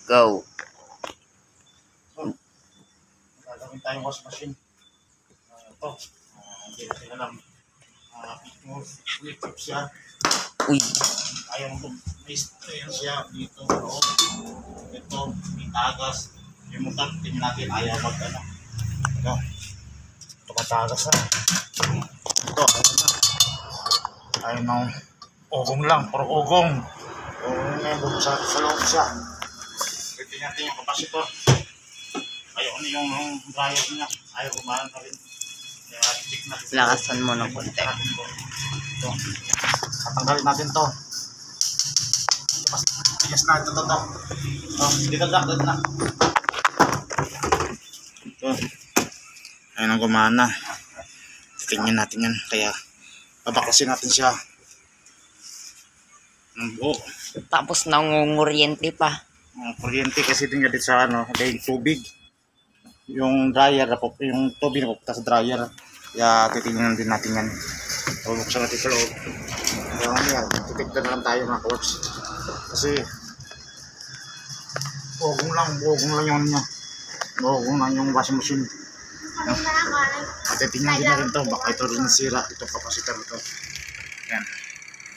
Go. Gagawin tayong wash machine. Ito. Hindi natin alam. Flip siya. Uy. Ayaw mo may strain siya dito. Ito. May tagas. Yung motor, tingin natin. Ayaw mag-ano. Ito. Ito matagas na. Ito. Ayaw na. Ayaw na. Ugong lang. Puro ugong. Ugong na yung sa loob siya. Tingnan natin yung kapasitor. Ayaw na yung dryer niya. Ayaw kumahan na rin. Lakasan mo ng konti. Ito. Tatanggalin natin to. Tigas na ito. Dito na. Ito. Ayun ang gumana. Titingnan natin yan. Kaya babaklasin natin siya ng buo. Tapos nangunguryente pa. Kuryente kasi din dito sa dahil tubig. Yung dryer, yung tubig na pupunta sa dryer. Kaya titingnan din natin yan. Buksan natin sa loob. Kaya titignan na lang tayo mga coach. Kasi ugong lang yung niya. Ugong lang yung washing machine. At titingnan din natin ito. Baka ito rin sira. Itong kapasitor ito. Yan.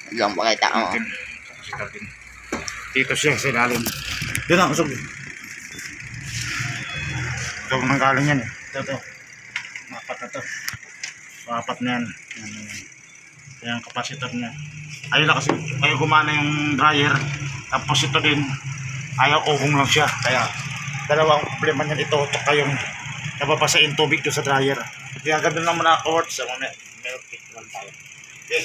Hanggang pakita mo. Kapasitor din. Dito siya sa ilalim. Doon na, usog. Ito nang galing yan eh. Ito. Apat na ito. Apat na yan. Kaya ang kapasitor niya. Ayaw na kasi, ayaw gumana yung dryer. Tapos ito din, ayaw ugong lang siya. Kaya, dalawang problema niyan ito. Ito kayong nababasain tubig doon sa dryer. Kaya ganoon lang muna ako. Sa mga milk cake lang tayo. Okay,